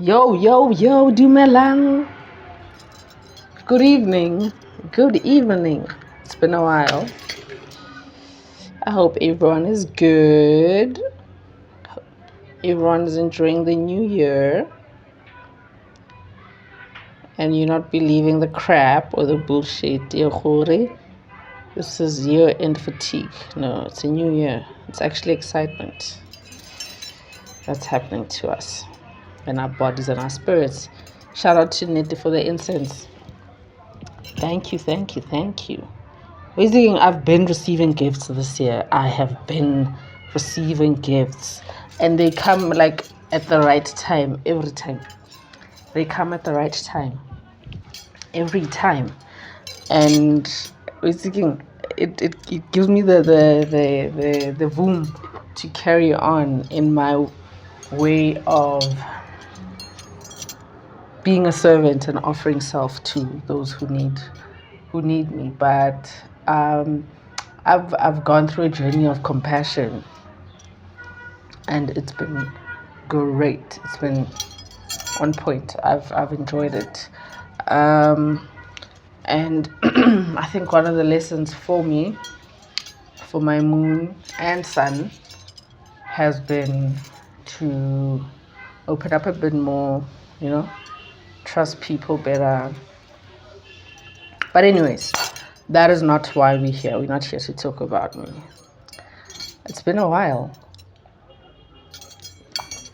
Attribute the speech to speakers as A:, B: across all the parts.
A: Yo, dumelang. Good evening. It's been a while. I hope everyone is good. Everyone is enjoying the new year. And you're not believing the crap or the bullshit. This is year-end fatigue. No, it's a new year. It's actually excitement that's happening to us and our bodies and our spirits. Shout out to Nidhi for the incense. Thank you. Basically, I've been receiving gifts this year. I have been receiving gifts. And they come like at the right time, every time. They come at the right time. Every time. And basically, it gives me the boom to carry on in my way of being a servant and offering self to those who need me. But I've gone through a journey of compassion, and it's been great. It's been on point. I've enjoyed it, and I think one of the lessons for me, for my moon and sun, has been to open up a bit more, trust people better. But anyways, that is not why we're here. We're not here to talk about me. It's been a while.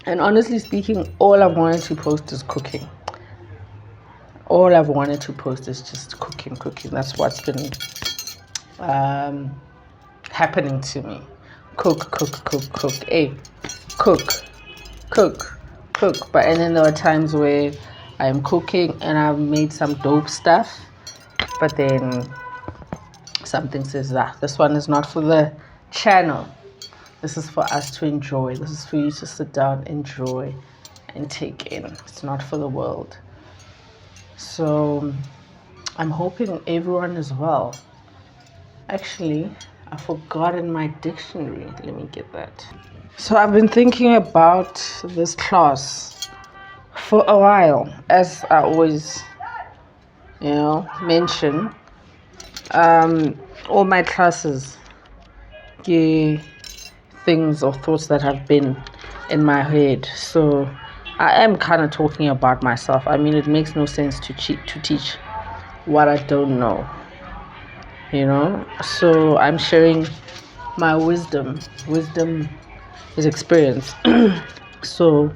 A: And honestly speaking, all I've wanted to post is cooking. All I've wanted to post is just cooking. That's what's been happening to me. Cook. Hey, cook. But and then there are times where I'm cooking and I've made some dope stuff, but then something says that this one is not for the channel. This is for us to enjoy. This is for you to sit down, enjoy, and take in. It's not for the world. So I'm hoping everyone is well. Actually, I forgot in my dictionary. Let me get that. So I've been thinking about this class for a while, as I always, mention. All my classes, things or thoughts that have been in my head. So I am kind of talking about myself. I mean, it makes no sense to teach what I don't know, so I'm sharing my wisdom is experience. So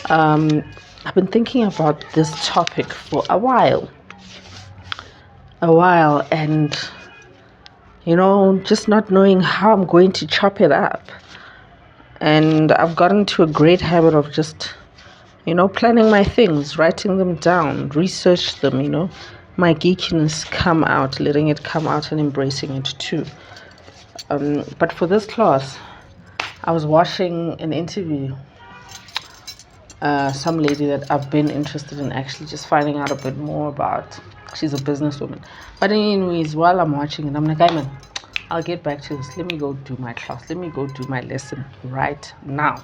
A: I've been thinking about this topic for a while, and just not knowing how I'm going to chop it up. And I've gotten to a great habit of just planning my things, writing them down, research them, my geekiness come out, letting it come out and embracing it too. But for this class, I was watching an interview, some lady that I've been interested in actually just finding out a bit more about. She's a businesswoman. But anyways, while I'm watching it, I'm like, man, I'll get back to this. Let me go do my class. Let me go do my lesson right now.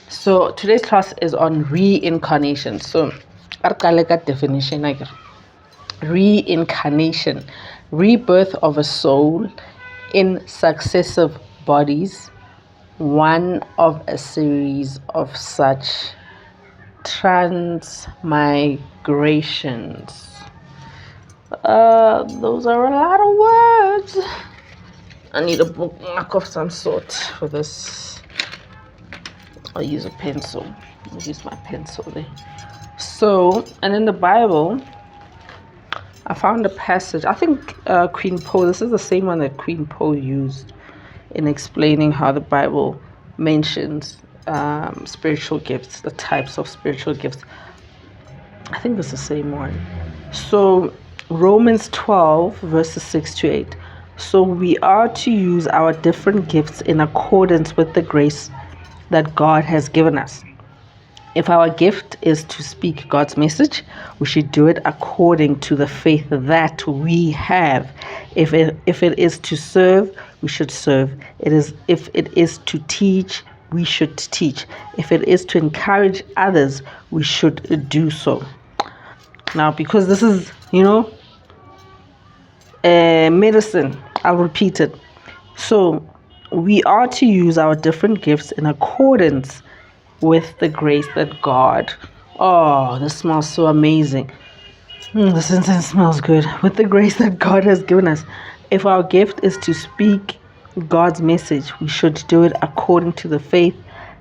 A: So today's class is on reincarnation. So definition, reincarnation, rebirth of a soul in successive bodies, one of a series of such transmigrations. Those are a lot of words. I need a bookmark of some sort for this. I'll use a pencil. I'll use my pencil there. So, and in the Bible, I found a passage. I think Queen Poe, this is the same one that Queen Poe used in explaining how the Bible mentions spiritual gifts, the types of spiritual gifts. I think it's the same one. So, Romans 12, verses 6 to 8. So we are to use our different gifts in accordance with the grace that God has given us. If our gift is to speak God's message, we should do it according to the faith that we have. If it is to serve, we should serve. If it is to teach, we should teach. If it is to encourage others, we should do so. Now, because this is, medicine, I'll repeat it. So, we are to use our different gifts in accordance with the grace that God. Oh, this smells so amazing. This incense smells good. With the grace that God has given us. If our gift is to speak God's message, we should do it according to the faith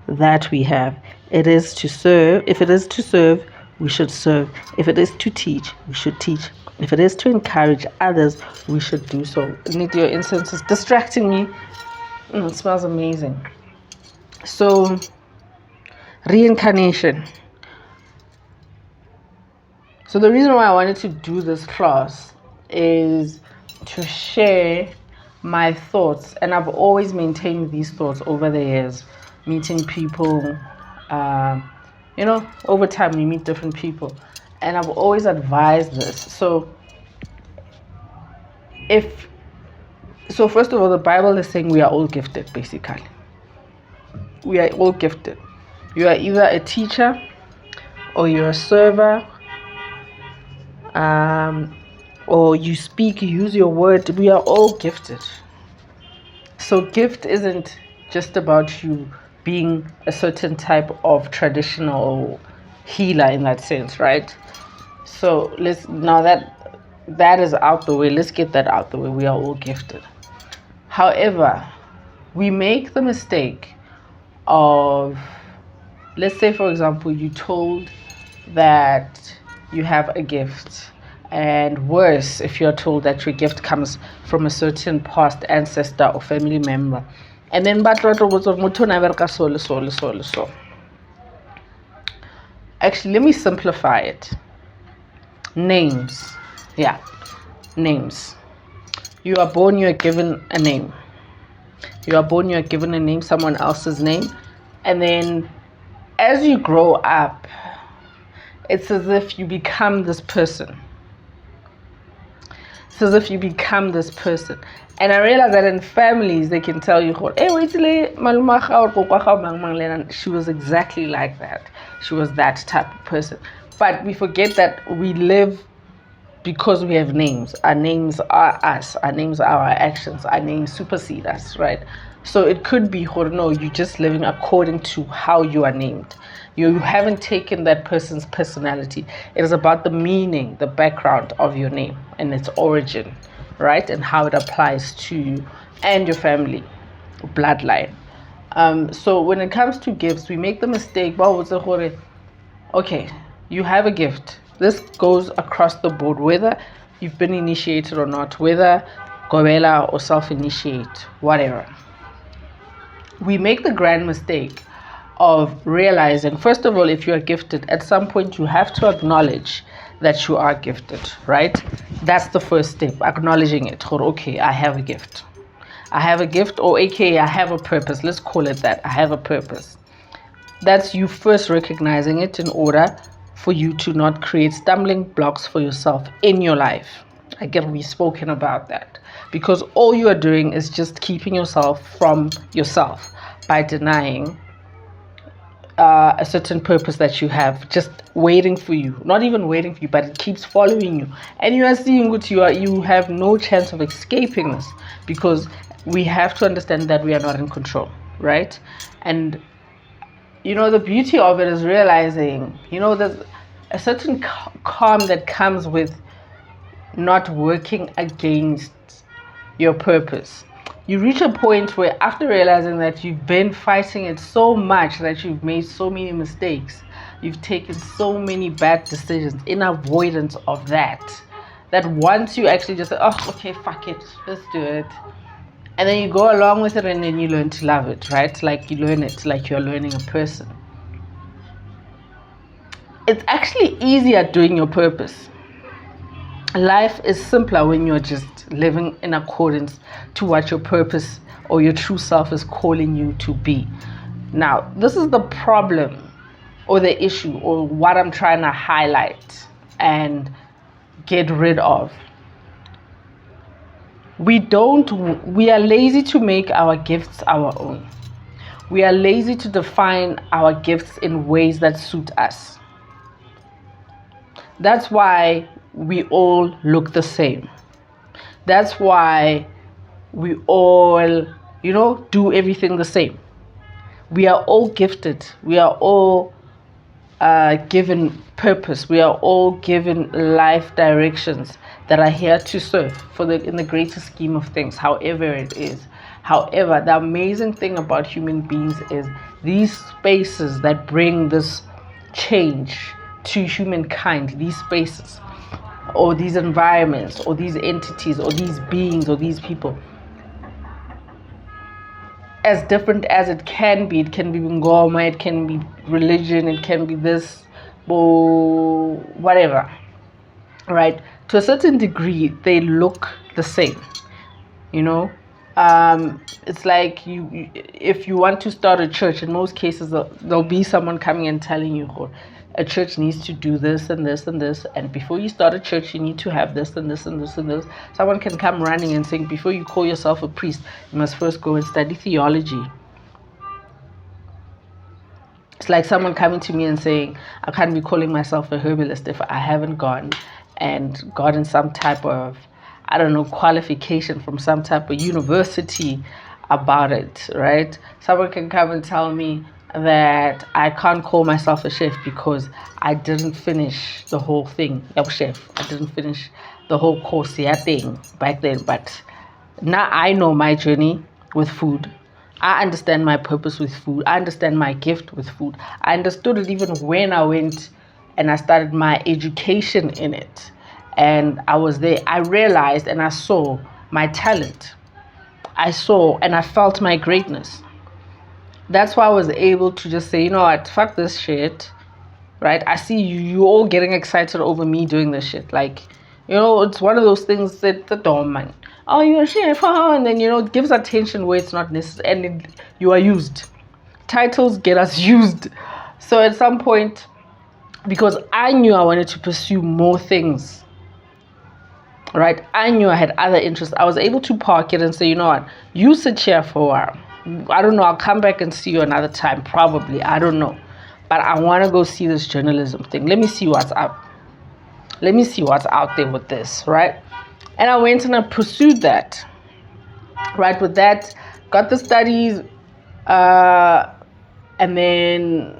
A: that we have. It is to serve. If it is to serve, we should serve. If it is to teach, we should teach. If it is to encourage others, we should do so. Need your incense is distracting me. It smells amazing. So, reincarnation. So the reason why I wanted to do this class is to share my thoughts, and I've always maintained these thoughts over the years, meeting people. Over time we meet different people, and I've always advised this. So first of all, the Bible is saying we are all gifted. Basically, we are all gifted. You are either a teacher or you're a server, or you speak, you use your word. We are all gifted. So gift isn't just about you being a certain type of traditional healer in that sense, right? So now that is out the way, let's get that out the way. We are all gifted. However, we make the mistake of, let's say for example, you told that you have a gift, and worse if you're told that your gift comes from a certain past ancestor or family member, and then actually, let me simplify it. Names. You are born, you are given a name. Someone else's name, and then as you grow up, it's as if you become this person. And I realize that in families, they can tell you, she was exactly like that. She was that type of person. But we forget that we live because we have names. Our names are us. Our names are our actions. Our names supersede us, right? So it could be, no, you're just living according to how you are named. You haven't taken that person's personality. It is about the meaning, the background of your name and its origin, right? And how it applies to you and your family, bloodline. So when it comes to gifts, we make the mistake, okay, you have a gift. This goes across the board, whether you've been initiated or not, whether Gobela or self-initiate, whatever. We make the grand mistake of realizing, first of all, if you are gifted, at some point you have to acknowledge that you are gifted, right? That's the first step, acknowledging it. Okay, I have a gift. Or aka I have a purpose. Let's call it that. I have a purpose. That's you first recognizing it in order for you to not create stumbling blocks for yourself in your life. Again, we've spoken about that. Because all you are doing is just keeping yourself from yourself by denying a certain purpose that you have, just waiting for you. Not even waiting for you, but it keeps following you. And you are seeing what you have no chance of escaping this, because we have to understand that we are not in control, right? And the beauty of it is realizing, there's a certain calm that comes with not working against your purpose. You reach a point where, after realizing that you've been fighting it so much, that you've made so many mistakes, you've taken so many bad decisions in avoidance of that once you actually just say, oh, okay, fuck it, let's do it. And then you go along with it, and then you learn to love it, right? Like you learn it like you're learning a person. It's actually easier doing your purpose. Life is simpler when you're just living in accordance to what your purpose or your true self is calling you to be. Now, this is the problem or the issue or what I'm trying to highlight and get rid of. We are lazy to make our gifts our own. We are lazy to define our gifts in ways that suit us. That's why we all look the same. That's why we all, do everything the same. We are all gifted. We are all given purpose. We are all given life directions that are here to serve in the greater scheme of things, however it is. However, the amazing thing about human beings is these spaces that bring this change to humankind, these spaces or these environments or these entities or these beings or these people, as different as it can be ngoma, it can be religion, it can be this or whatever, right? To a certain degree, they look the same, it's like if you want to start a church, in most cases there'll be someone coming and telling you a church needs to do this and this and this, and before you start a church you need to have this and this and this and this. Someone can come running and saying, before you call yourself a priest, you must first go and study theology. It's like someone coming to me and saying, I can't be calling myself a herbalist if I haven't gone and gotten some type of, qualification from some type of university about it, right? Someone can come and tell me that I can't call myself a chef because I didn't finish the whole thing. Chef, I didn't finish the whole course thing back then. But now I know my journey with food. I understand my purpose with food. I understand my gift with food. I understood it even when I went and I started my education in it. And I was there. I realized and I saw my talent. I saw and I felt my greatness. That's why I was able to just say, you know what, fuck this shit, right? I see you all getting excited over me doing this shit. Like, it's one of those things that the dumb man, oh, you're a chef, and then, it gives attention where it's not necessary, and you are used. Titles get us used. So at some point, because I knew I wanted to pursue more things, right? I knew I had other interests. I was able to park it and say, you know what, you sit here for a while. I don't know, I'll come back and see you another time, probably. I don't know. But I want to go see this journalism thing. Let me see what's up. Let me see what's out there with this, right? And I went and I pursued that. Right, with that, got the studies, and then,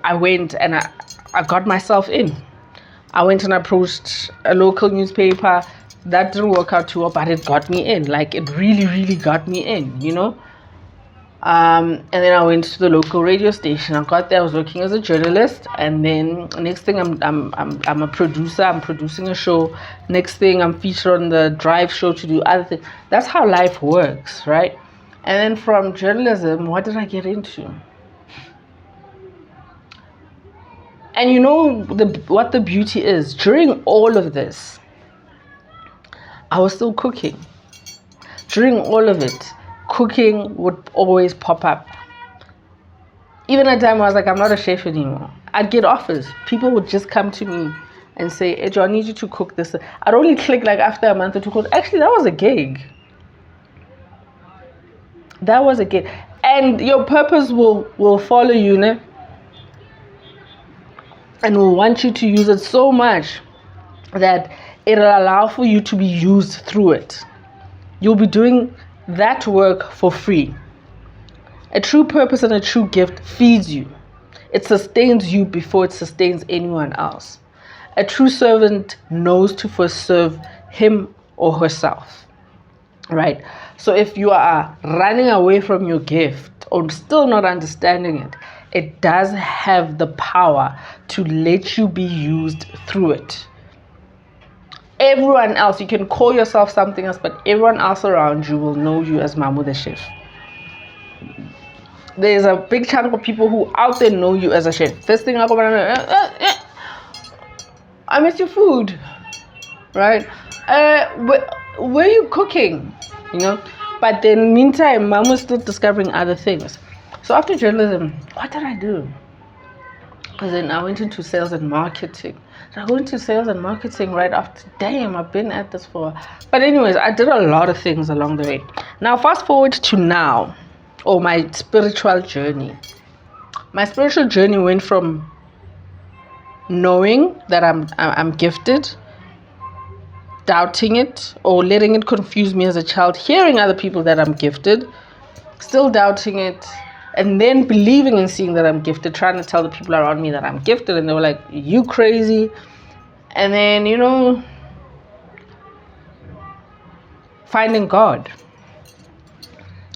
A: I went and I got myself in. I went and approached a local newspaper. That didn't work out too well, but it got me in. Like, it really, really got me in, And then I went to the local radio station. I got there. I was working as a journalist, and then next thing I'm a producer. I'm producing a show. Next thing I'm featured on the drive show to do other things. That's how life works, right? And then from journalism, what did I get into? And what the beauty is, during all of this, I was still cooking. During all of it, cooking would always pop up. Even at a time I was like, I'm not a chef anymore. I'd get offers. People would just come to me and say, Ejo, I need you to cook this. I'd only click like after a month or two. Actually, that was a gig. That was a gig. And your purpose will follow you, ne? And will want you to use it so much that it'll allow for you to be used through it. You'll be doing that work for free. A true purpose and a true gift feeds you. It sustains you before it sustains anyone else. A true servant knows to first serve him or herself. Right? So if you are running away from your gift or still not understanding it, it does have the power to let you be used through it. Everyone else, you can call yourself something else, but everyone else around you will know you as Mamu the chef. There's a big chunk of people who out there know you as a chef. First thing I go, I miss your food, right? Where are you cooking? But then meantime, Mamu's still discovering other things. So after journalism, what did I do? Because then I went into sales and marketing. So I went into sales and marketing right after. Damn, I've been at this for. But anyways, I did a lot of things along the way. Now, fast forward to now, or my spiritual journey. My spiritual journey went from knowing that I'm gifted, doubting it, or letting it confuse me as a child, hearing other people that I'm gifted, still doubting it, and then believing and seeing that I'm gifted, trying to tell the people around me that I'm gifted, and they were like, you crazy. And then, finding God.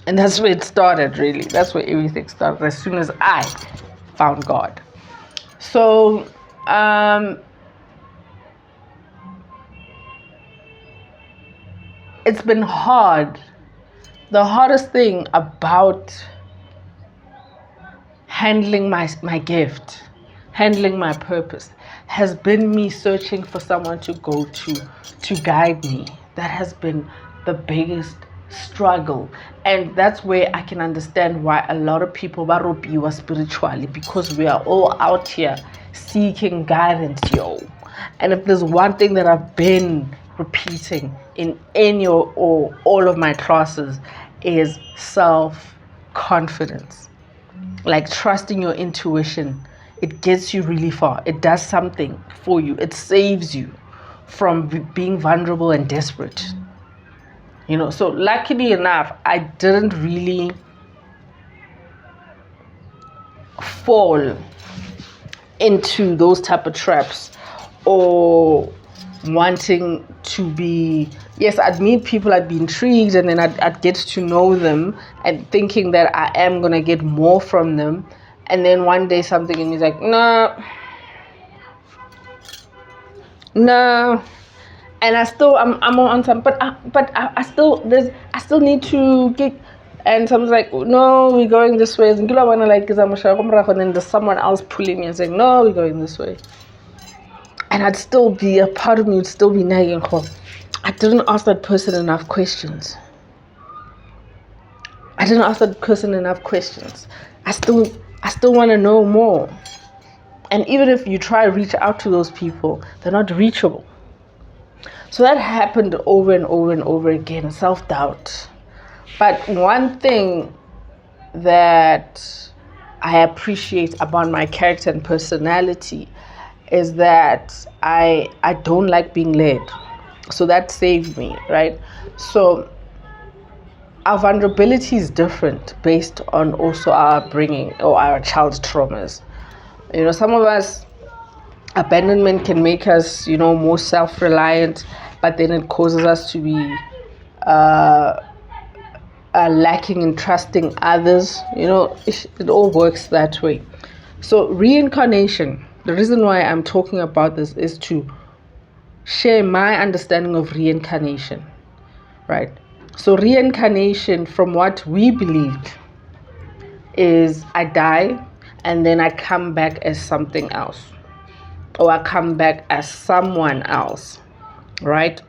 A: And that's where it started, really. That's where everything started, as soon as I found God. So, it's been hard. The hardest thing about handling my gift, handling my purpose, has been me searching for someone to go to guide me. That has been the biggest struggle. And that's where I can understand why a lot of people are spiritually, because we are all out here seeking guidance, yo. And if there's one thing that I've been repeating in any or all of my classes, is self-confidence. Like trusting your intuition. It gets you really far. It does something for you. It saves you from being vulnerable and desperate. So luckily enough, I didn't really fall into those type of traps, or wanting to be, yes, I'd meet people, I'd be intrigued, and then I'd get to know them and thinking that I am going to get more from them. And then one day something in me is like, no. And I'm on some, but I still need to get, and someone's like, no, we're going this way. And then there's someone else pulling me and saying, no, we're going this way. And I'd still be, a part of me would still be nagging, I didn't ask that person enough questions. I still want to know more. And even if you try to reach out to those people, they're not reachable. So that happened over and over and over again, self-doubt. But one thing that I appreciate about my character and personality is that I don't like being led. So that saved me, right? So our vulnerability is different based on also our upbringing or our child's traumas. Some of us, abandonment can make us, more self-reliant, but then it causes us to be lacking in trusting others. It all works that way. So reincarnation, the reason why I'm talking about this is to share my understanding of reincarnation, right? So reincarnation, from what we believed, is I die and then I come back as something else, or I come back as someone else, right?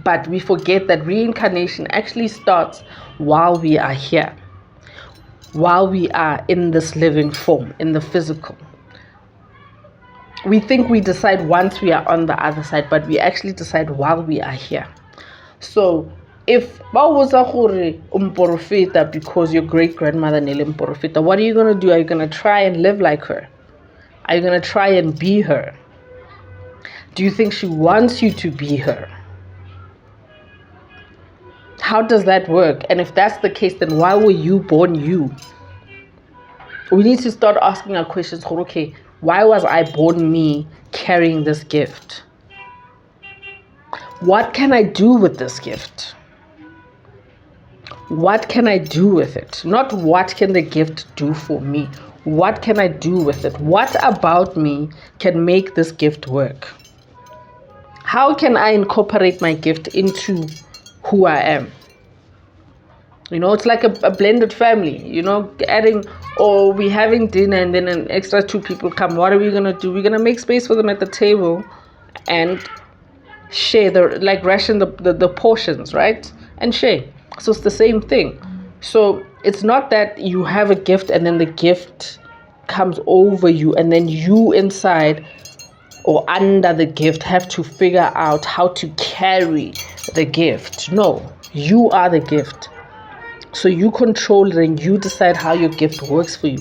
A: But we forget that reincarnation actually starts while we are here, while we are in this living form, in the physical. We think we decide once we are on the other side, but we actually decide while we are here. So if because your great grandmother Nelly Mporofita, what are you going to do? Are you going to try and live like her? Are you going to try and be her? Do you think she wants you to be her? How does that work? And if that's the case, then why were you born you? We need to start asking our questions. Okay, why was I born me carrying this gift? What can I do with this gift? What can I do with it? Not what can the gift do for me? What can I do with it? What about me can make this gift work? How can I incorporate my gift into who I am? It's like a blended family, adding, or we having dinner and then an extra 2 people come. What are we going to do? We're going to make space for them at the table and share ration the portions, right? And share. So it's the same thing. So it's not that you have a gift and then the gift comes over you, and then you inside or under the gift have to figure out how to carry the gift. No, you are the gift. So you control it and you decide how your gift works for you.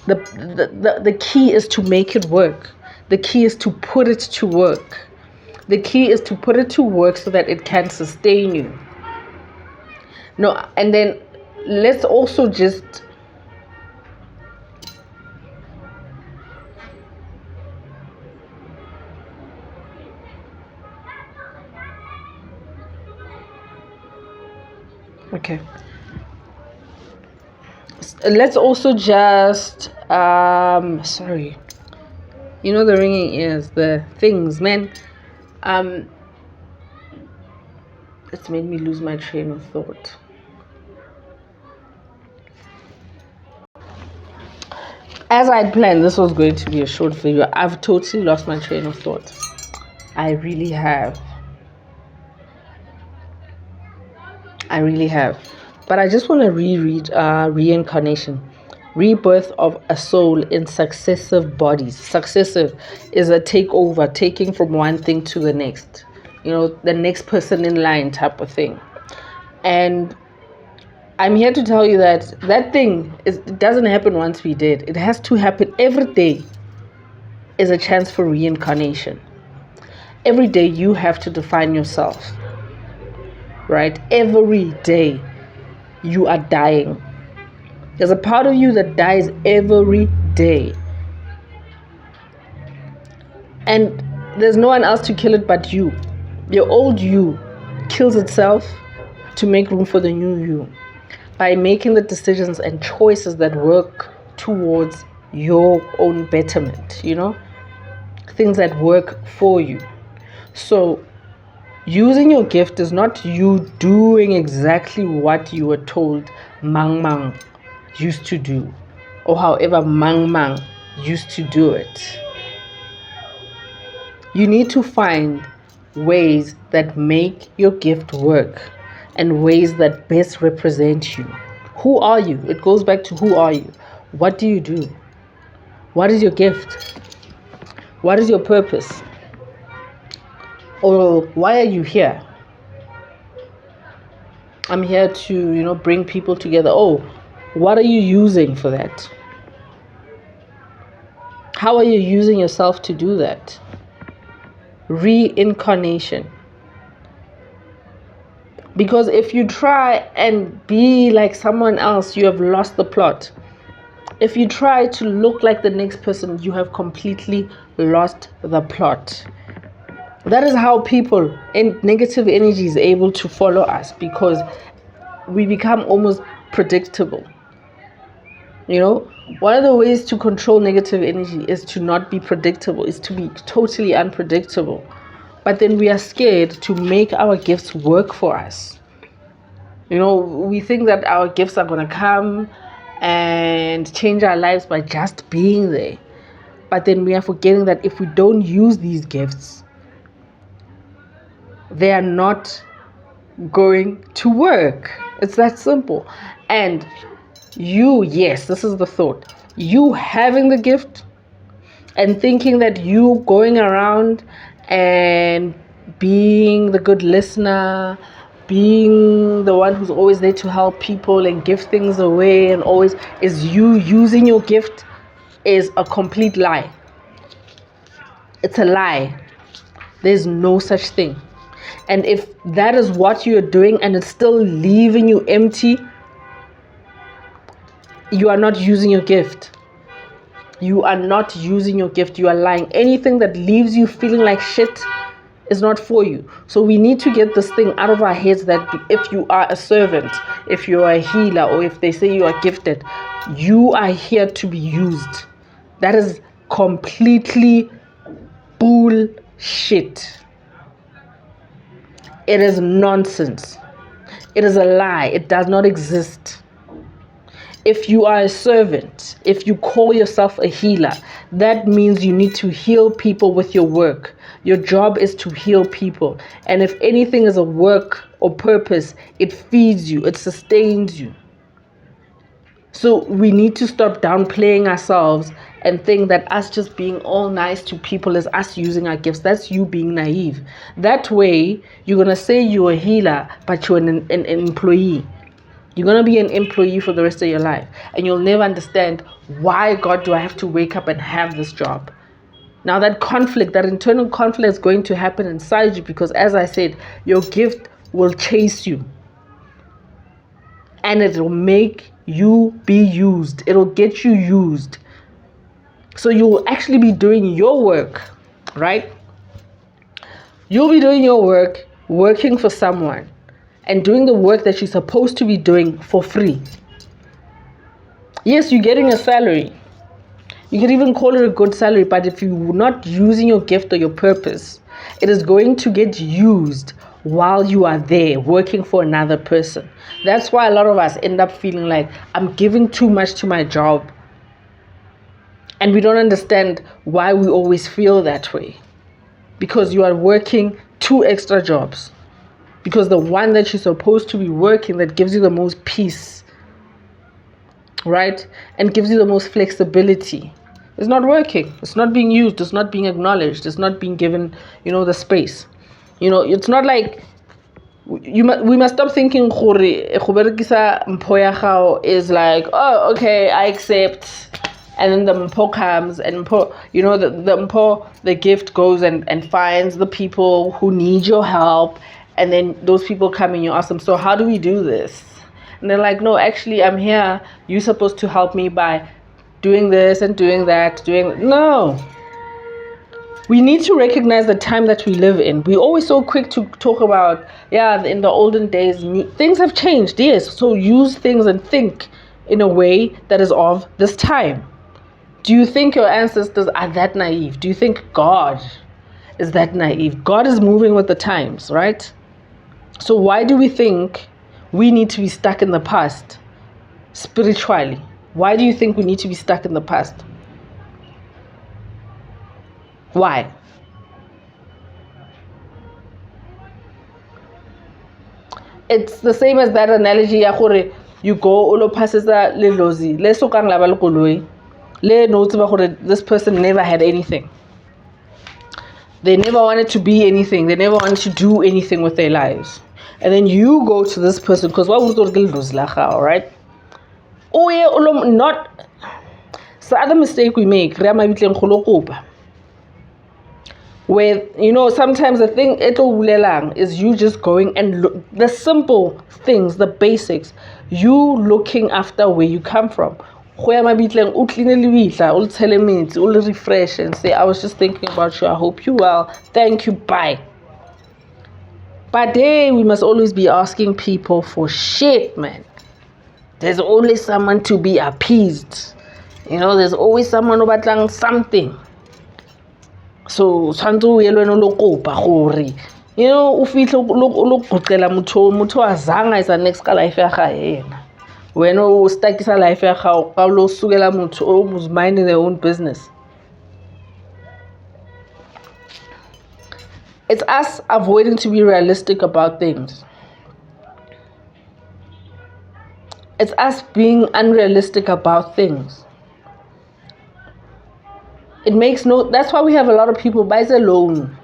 A: The key is to make it work. The key is to put it to work. The key is to put it to work so that it can sustain you. No, and then let's also just okay. Let's also just sorry. You know the ringing ears, the things, man. It's made me lose my train of thought. As I'd planned, this was going to be a short video. I've totally lost my train of thought. I really have. But I just want to reread Reincarnation. Rebirth of a soul in successive bodies. Successive is a takeover, taking from one thing to the next. You know, the next person in line type of thing. And I'm here to tell you that thing it doesn't happen once we did. It has to happen every day. Is a chance for reincarnation. Every day you have to define yourself. Right? Every day you are dying. There's a part of you that dies every day. And there's no one else to kill it but you. Your old you kills itself to make room for the new you. By making the decisions and choices that work towards your own betterment, you know? Things that work for you. So, using your gift is not you doing exactly what you were told Mang Mang used to do, or however Mang Mang used to do it. You need to find ways that make your gift work and ways that best represent you. Who are you? It goes back to who are you? What do you do? What is your gift? What is your purpose? Or why are you here? I'm here to, bring people together. Oh, what are you using for that? How are you using yourself to do that? Reincarnation. Because if you try and be like someone else, you have lost the plot. If you try to look like the next person, you have completely lost the plot. That is how people in negative energy is able to follow us, because we become almost predictable. One of the ways to control negative energy is to not be predictable, is to be totally unpredictable. But then we are scared to make our gifts work for us. We think that our gifts are going to come and change our lives by just being there. But then we are forgetting that if we don't use these gifts, they are not going to work. It's that simple. And yes, this is the thought. You having the gift and thinking that you going around and being the good listener, being the one who's always there to help people and give things away and always is you using your gift is a complete lie. It's a lie. There's no such thing. And if that is what you're doing and it's still leaving you empty, you are not using your gift. You are not using your gift. You are lying. Anything that leaves you feeling like shit is not for you. So we need to get this thing out of our heads that if you are a servant, if you are a healer, or if they say you are gifted, you are here to be used. That is completely bullshit. It is nonsense. It is a lie. It does not exist. If you are a servant, if you call yourself a healer, that means you need to heal people with your work. Your job is to heal people. And if anything is a work or purpose, it feeds you, it sustains you. So we need to stop downplaying ourselves and think that us just being all nice to people is us using our gifts. That's you being naive. That way, you're going to say you're a healer, but you're an employee. You're going to be an employee for the rest of your life. And you'll never understand, why, God, do I have to wake up and have this job? Now that conflict, that internal conflict is going to happen inside you because, as I said, your gift will chase you. And it will make you be used. It will get you used. So you will actually be doing your work, right? You'll be doing your work, working for someone, and doing the work that you're supposed to be doing for free. Yes, you're getting a salary. You can even call it a good salary, but if you're not using your gift or your purpose, it is going to get used while you are there working for another person. That's why a lot of us end up feeling like, I'm giving too much to my job. And we don't understand why we always feel that way. Because you are working 2 extra jobs. Because the one that you're supposed to be working that gives you the most peace, right? And gives you the most flexibility, it's not working. It's not being used. It's not being acknowledged. It's not being given, the space. It's not like we must stop thinking is like, oh, okay, I accept. And then the mpo comes and the gift goes and finds the people who need your help. And then those people come and you ask them, so how do we do this? And they're like, no, actually, I'm here. You're supposed to help me by doing this and doing that. No. We need to recognize the time that we live in. We're always so quick to talk about, in the olden days, things have changed. Yes. So use things and think in a way that is of this time. Do you think your ancestors are that naive? Do you think God is that naive? God is moving with the times, right? So why do we think we need to be stuck in the past spiritually? Why do you think we need to be stuck in the past? Why? It's the same as that analogy. You go, ulo passes that lelozi. Le sokang laba le koloi. Le notes this person never had anything. They never wanted to be anything. They never wanted to do anything with their lives. And then you go to this person because what would you right? Oh yeah, not. So other mistake we make, where sometimes the thing is you just going and look, the simple things, the basics, you looking after where you come from. Refresh and say, I was just thinking about you, I hope you well, thank you, bye. But hey, we must always be asking people for shit, man. There's always someone to be appeased. There's always someone who batlang something. So, santo yelo no lokopa gore. Ufitlo lokugcela mutho azanga is the next life ya yena. When o stakisa life ya gago, ka lo sukela mutho who's minding their own business. It's us avoiding to be realistic about things. It's us being unrealistic about things. It makes that's why we have a lot of people buy a loan.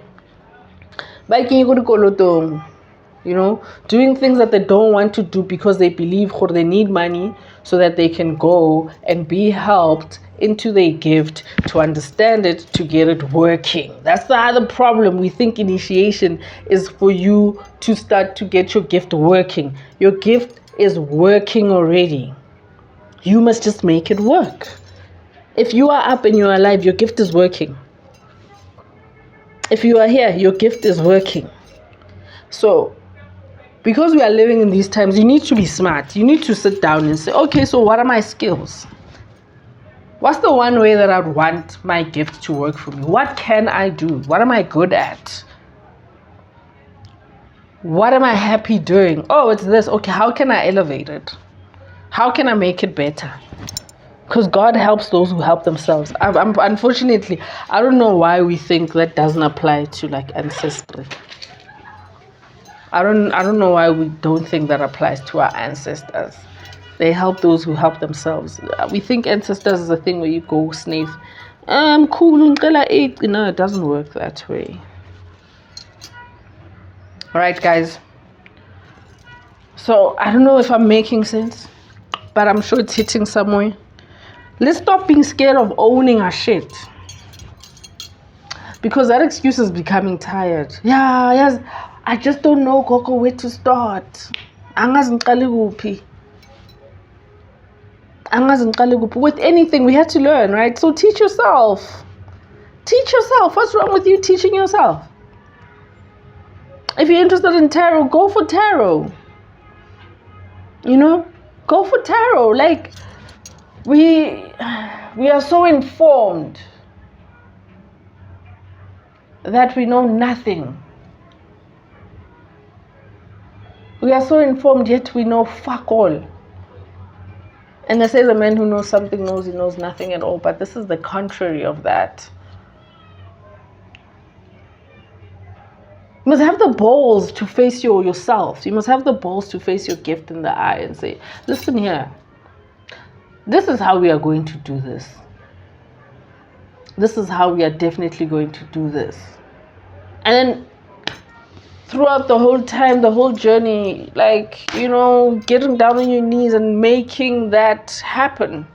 A: Doing things that they don't want to do because they believe they need money so that they can go and be helped into their gift, to understand it, to get it working. That's the other problem. We think initiation is for you to start to get your gift working. Your gift is working already. You must just make it work. If you are up and you are alive, your gift is working. If you are here, your gift is working. So, because we are living in these times, you need to be smart. You need to sit down and say, okay, so what are my skills? What's the one way that I'd want my gift to work for me? What can I do? What am I good at? What am I happy doing? Oh, it's this. Okay, how can I elevate it? How can I make it better? Because God helps those who help themselves. Unfortunately, I don't know why we think that doesn't apply to ancestry. I don't know why we don't think that applies to our ancestors. They help those who help themselves. We think ancestors is a thing where you go sniff. Cool, no, it doesn't work that way. Alright, guys. So I don't know if I'm making sense, but I'm sure it's hitting somewhere. Let's stop being scared of owning our shit. Because that excuse is becoming tired. Yeah, yes. I just don't know, Coco, where to start. With anything, we had to learn, right? So teach yourself. Teach yourself. What's wrong with you teaching yourself? If you're interested in tarot, go for tarot. You know? Go for tarot. Like, we are so informed that we know nothing. We are so informed, yet we know fuck all. And they say the man who knows something knows he knows nothing at all. But this is the contrary of that. You must have the balls to face yourself. You must have the balls to face your gift in the eye and say, listen here. This is how we are going to do this. This is how we are definitely going to do this. And then throughout the whole time, the whole journey, like, you know, getting down on your knees and making that happen.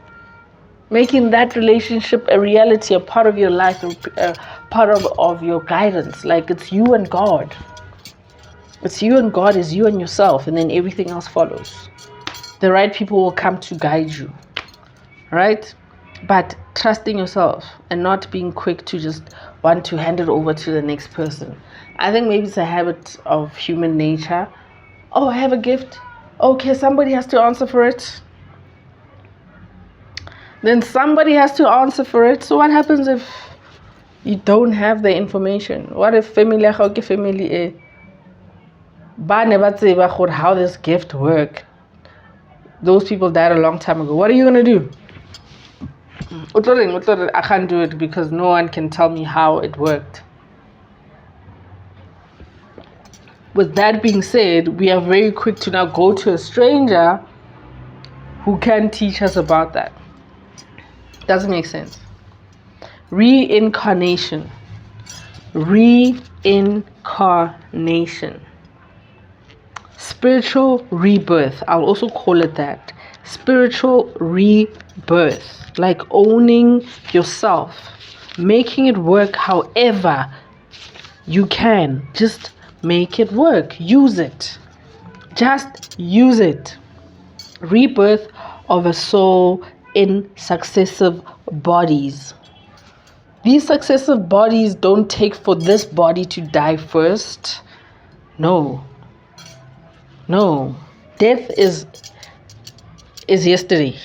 A: Making that relationship a reality, a part of your life, a part of your guidance. Like, it's you and God. It's you and God, is you and yourself, and then everything else follows. The right people will come to guide you. Right? But trusting yourself and not being quick to just want to hand it over to the next person. I think maybe it's a habit of human nature. Oh, I have a gift. Okay, somebody has to answer for it. Then somebody has to answer for it. So what happens if you don't have the information? What if family how this gift work? Those people died a long time ago. What are you gonna do? I can't do it because no one can tell me how it worked. With that being said, we are very quick to now go to a stranger who can teach us about that. Doesn't make sense. Reincarnation. Reincarnation. Spiritual rebirth. I'll also call it that. Spiritual rebirth. Like owning yourself. Making it work however you can. Just make it work. Use it. Just use it. Rebirth of a soul in successive bodies. These successive bodies don't take for this body to die first. No. Death is yesterday.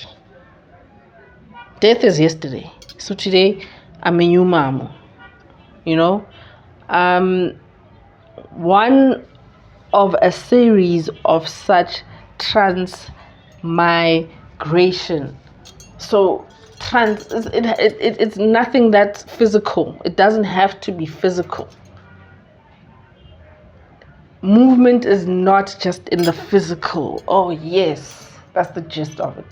A: Death is yesterday. So today, I'm a new mom. You know? One of a series of such transmigration. So it's nothing that's physical. It doesn't have to be physical. Movement is not just in the physical. Oh yes, that's the gist of it.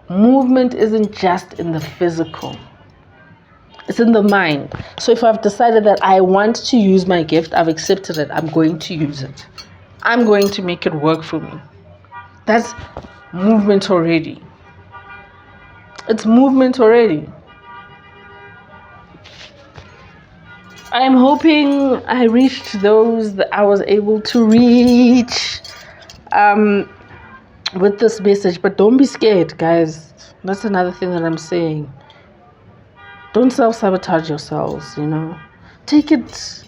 A: Movement isn't just in the physical. It's in the mind. So if I've decided that I want to use my gift, I've accepted it, I'm going to use it. I'm going to make it work for me. That's movement already. It's movement already. I am hoping I reached those that I was able to reach with this message. But don't be scared, guys. That's another thing that I'm saying. Don't self-sabotage yourselves, you know. Take it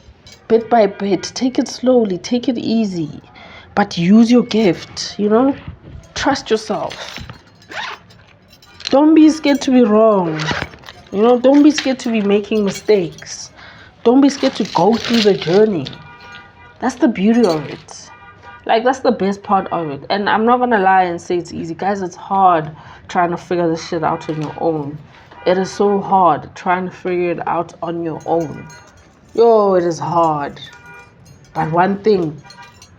A: bit by bit. Take it slowly. Take it easy. But use your gift, you know. Trust yourself. Don't be scared to be wrong. You know, don't be scared to be making mistakes. Don't be scared to go through the journey. That's the beauty of it. Like, that's the best part of it. And I'm not going to lie and say it's easy. Guys, it's hard trying to figure this shit out on your own. It is so hard trying to figure it out on your own. Yo, it is hard. But one thing,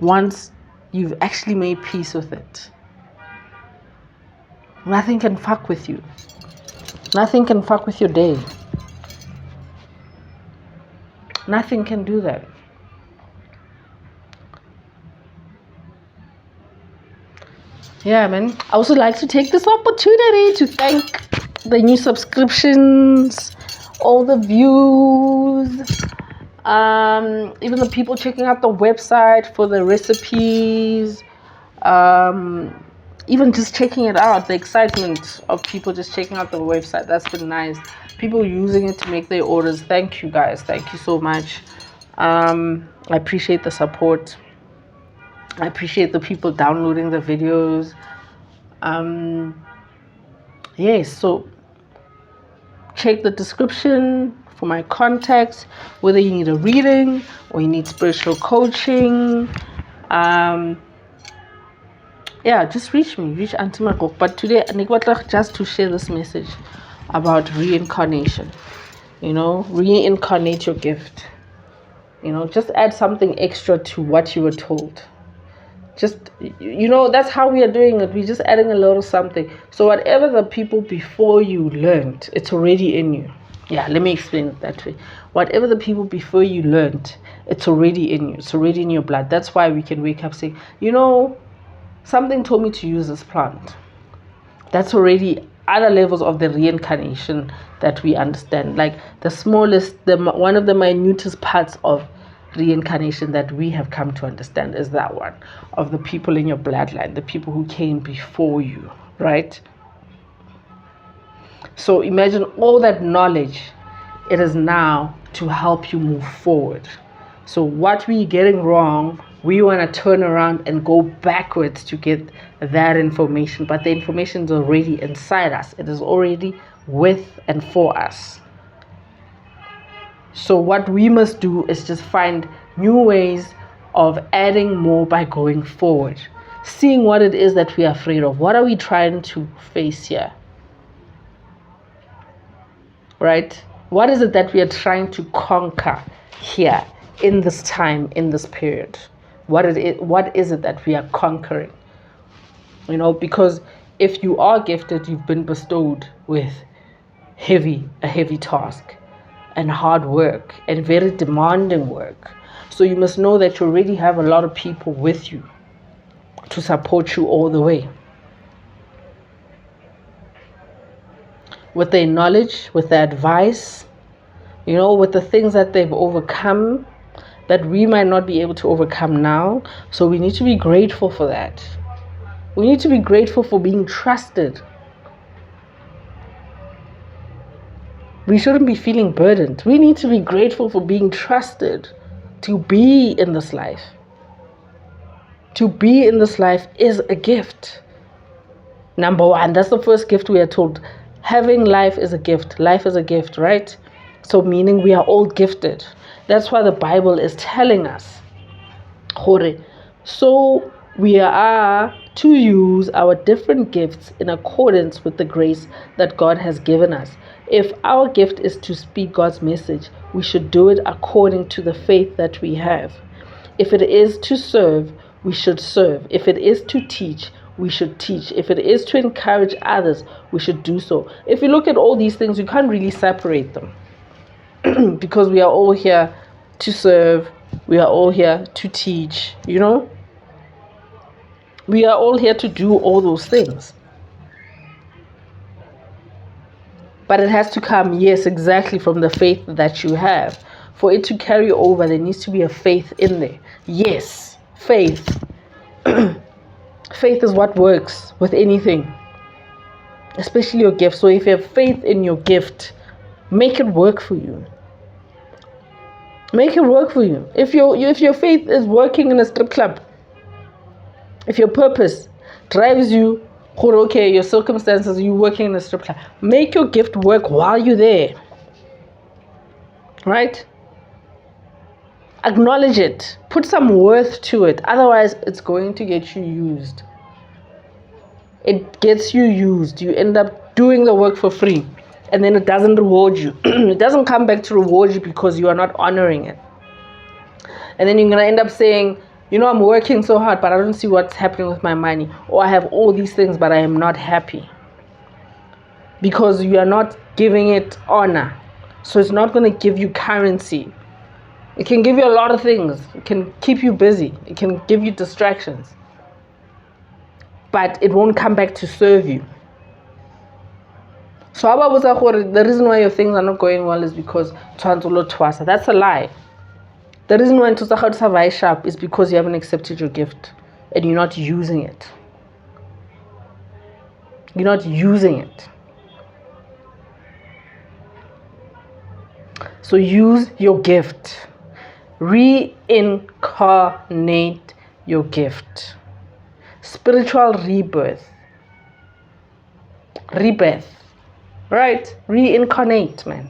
A: once you've actually made peace with it, Nothing can fuck with you. Nothing can fuck with your day. Nothing can do that. Yeah, man. I also like to take this opportunity to thank the new subscriptions, all the views, even the people checking out the website for the recipes, even just checking it out, the excitement of people just checking out the website. That's been nice. People using it to make their orders. Thank you guys. Thank you so much. I appreciate the support. I appreciate the people downloading the videos. Yes, so check the description for my contacts, whether you need a reading or you need spiritual coaching. Yeah, just reach me, reach Aunty.MaGoGo. But today, I just to share this message about reincarnation. Reincarnate your gift. Just add something extra to what you were told. Just, that's how we are doing it. We're just adding a little something. So whatever the people before you learned, it's already in you. Yeah, let me explain it that way. Whatever the people before you learned, it's already in you. It's already in your blood. That's why we can wake up saying, something told me to use this plant. That's already other levels of the reincarnation that we understand. Like the smallest, one of the minutest parts of reincarnation that we have come to understand is that one of the people in your bloodline, the people who came before you, right? So imagine all that knowledge. It is now to help you move forward. So what we're getting wrong, we want to turn around and go backwards to get that information. But the information is already inside us. It is already with and for us. So what we must do is just find new ways of adding more by going forward. Seeing what it is that we are afraid of. What are we trying to face here? Right? What is it that we are trying to conquer here in this time, in this period? What is it that we are conquering? Because if you are gifted, you've been bestowed with a heavy task and hard work and very demanding work. So you must know that you already have a lot of people with you to support you all the way. With their knowledge, with their advice, with the things that they've overcome that we might not be able to overcome now. So we need to be grateful for that. We need to be grateful for being trusted. We shouldn't be feeling burdened. We need to be grateful for being trusted to be in this life. To be in this life is a gift. Number one, that's the first gift we are told. Having life is a gift. Life is a gift, right? So meaning we are all gifted. That's why the Bible is telling us. So we are to use our different gifts in accordance with the grace that God has given us. If our gift is to speak God's message, we should do it according to the faith that we have. If it is to serve, we should serve. If it is to teach, we should teach. If it is to encourage others, we should do so. If you look at all these things, you can't really separate them. Because we are all here to serve. We are all here to teach, We are all here to do all those things. But it has to come, yes, exactly from the faith that you have. For it to carry over, there needs to be a faith in there. Yes, faith. Faith is what works with anything, especially your gift. So if you have faith in your gift, make it work for you. Make it work for you. If your faith is working in a strip club, if your purpose drives you, okay, your circumstances, you working in a strip club, make your gift work while you're there. Right? Acknowledge it. Put some worth to it. Otherwise, it's going to get you used. It gets you used. You end up doing the work for free. And then it doesn't reward you. It doesn't come back to reward you because you are not honoring it. And then you're going to end up saying, I'm working so hard, but I don't see what's happening with my money. Or I have all these things, but I am not happy. because you are not giving it honor. So it's not going to give you currency. It can give you a lot of things. It can keep you busy. It can give you distractions. But it won't come back to serve you. So the reason why your things are not going well is because that's a lie. The reason why it's sharp is because you haven't accepted your gift and you're not using it. You're not using it. So use your gift. Reincarnate your gift. Spiritual rebirth. Right? Reincarnate, man.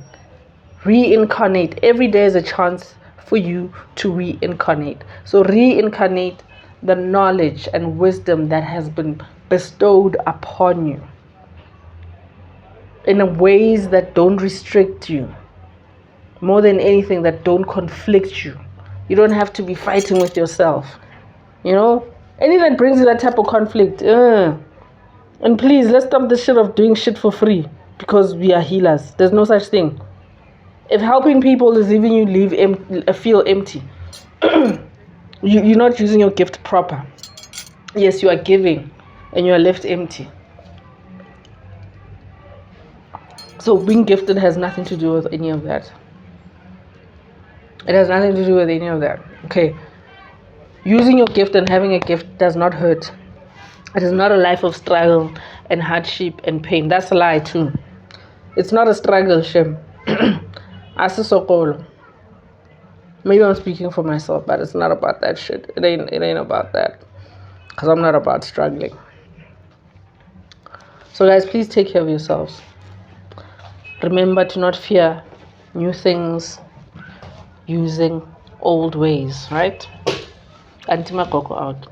A: Reincarnate. Every day is a chance for you to reincarnate. So reincarnate the knowledge and wisdom that has been bestowed upon you in ways that don't restrict you. More than anything, that don't conflict you. You don't have to be fighting with yourself. Anything that brings you that type of conflict. And please, let's stop this shit of doing shit for free because we are healers. There's no such thing. If helping people is leaving you feel empty, you're not using your gift proper. Yes, you are giving and you are left empty. So being gifted has nothing to do with any of that. It has nothing to do with any of that. Okay. Using your gift and having a gift does not hurt. It is not a life of struggle and hardship and pain. That's a lie too. It's not a struggle, Shem. Maybe I'm speaking for myself, but it's not about that shit. It ain't about that. Because I'm not about struggling. So guys, please take care of yourselves. Remember to not fear new things using old ways, right? Aunty.MaGoGo out.